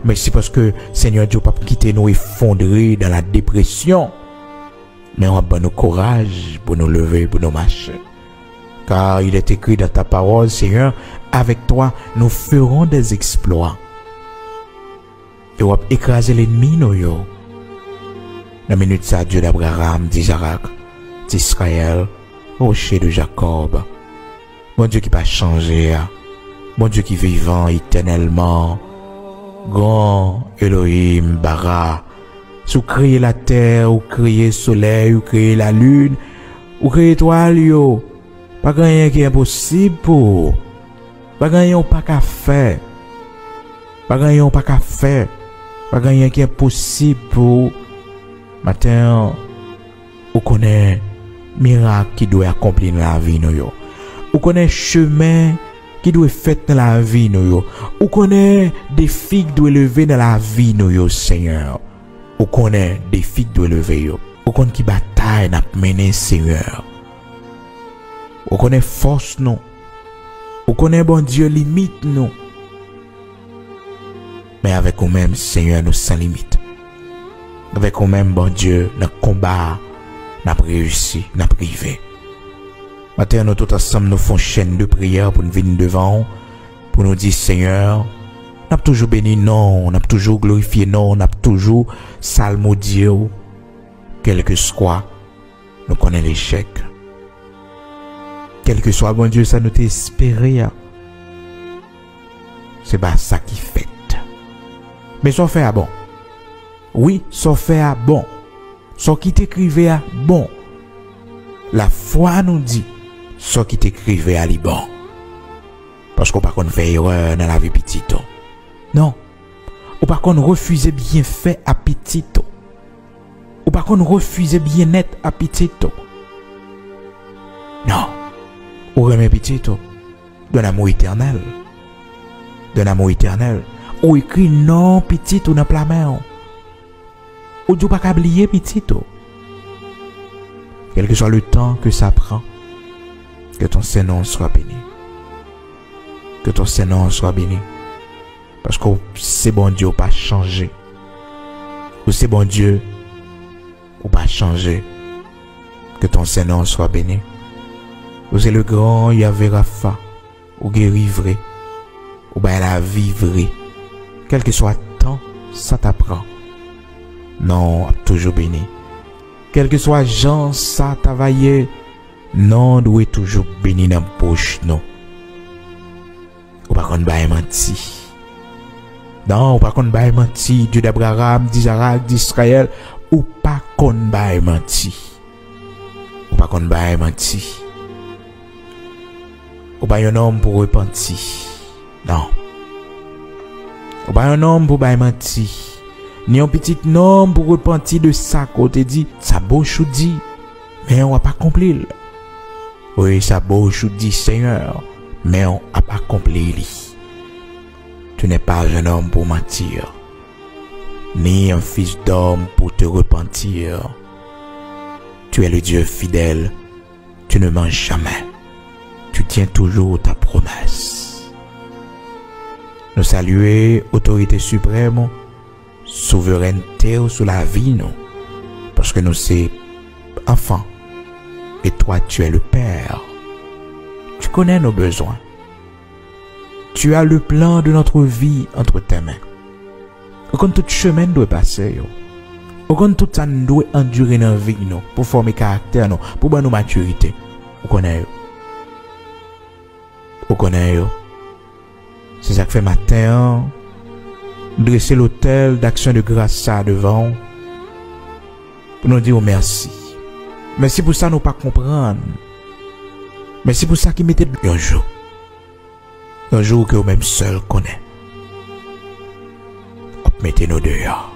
Merci parce que Seigneur Dieu pas quitter nous effondrer dans la dépression. Mais on a nous courage pour nous lever, pour nous marcher. Car il est écrit dans ta parole, Seigneur, avec toi, nous ferons des exploits. Et on va écraser l'ennemi, nous, yo. Dans la minute, ça, Dieu d'Abraham, d'Isaac, d'Israël, rocher de Jacob. Mon Dieu qui va changer. Mon Dieu qui est vivant éternellement. Grand Elohim, Bara. Sous créer la terre, ou créer le soleil, ou créer la lune, ou créer l'étoile, yo. Pas rien qui est impossible pour. Pas rien pas qu'à faire. Pas rien pas qu'à faire. Pas rien qui est possible pour. Matin, on connaît miracle qui doit accomplir dans la vie, nous, yo. On connaît chemin qui doit faire dans la vie, nous, yo. On connaît défis qui doivent lever dans la vie, nous, yo, Seigneur. On connaît défis qui doivent lever, yo. On connaît qui bataille n'a mené, Seigneur. On connaît force, nous. On connaît, bon Dieu, limite, nous. Mais avec nous-mêmes, Seigneur, nous sans limite. Avec nous-mêmes, bon Dieu, dans le combat, nous avons réussi, nous avons privé. Maintenant, nous tous ensemble, nous faisons chaîne de prière pour nous venir devant, pour nous dire, Seigneur, nous avons toujours béni, non, nous avons toujours glorifié, non, nous avons toujours salmodié, quel que soit, nous connaissons l'échec. Quel que soit, bon Dieu, ça nous t'espérer. C'est pas ça qui fait. Mais ça fait à bon. Oui, ça fait à bon. Ce qui t'écrivait à bon. La foi nous dit, ce qui t'écrivait à bon. Parce qu'on pas qu'on fait erreur dans la vie petite. Non. Ou pas qu'on refuse bien fait à petite. Ou pas qu'on refuse bien net à petite. Non. Ou remet petite. D'un amour éternel. D'un amour éternel. Ou écrit non petite ou dans la main. Ou du pas oublier petite. Quel que soit le temps que ça prend, que ton Seigneur soit béni. Que ton Seigneur soit béni. Parce que c'est bon Dieu pas changer. Ou c'est bon Dieu ou pas changer. Que ton Seigneur soit béni. Ou c'est le grand Yahvé Rapha ou guéri vrai. Ou bien la vie vraie. Quel que soit le temps, ça t'apprend. Non, toujours béni. Quel que soit Jean, ça travailler. Non, doit toujours béni dans la poche, non. Ou pas qu'on baille menti. Non, ou pas qu'on baille menti. Dieu d'Abraham, d'Isaac, d'Israël. Ou pas qu'on baille menti. Ou pas qu'on baille menti. Ou pas un homme pour repentir. Non. Ou pas un homme pour bailler menti. Ni un petit homme pour repentir de ça côté dit, ça bouche ou dit, mais on va pas accomplir. Oui, ça bouche ou dit, Seigneur, mais on va pas accomplir. Tu n'es pas un homme pour mentir, ni un fils d'homme pour te repentir. Tu es le Dieu fidèle, tu ne mens jamais, tu tiens toujours ta promesse. Nous saluer autorité suprême, souveraineté sur la vie, non. Parce que nous sommes enfants. Et toi, tu es le Père. Tu connais nos besoins. Tu as le plan de notre vie entre tes mains. Aucun tout chemin doit passer. Aucun tout ça doit endurer dans la vie, non. Pour former caractère, non. Pour bonne maturité. Vous connaissez. Vous connaissez. C'est ça que fait matin. Dresser l'autel d'action de grâce devant pour nous dire merci. Merci pour ça nous pas comprendre. Merci pour ça qui mettait un jour que vous même seul connaît. Mettez-nous dehors.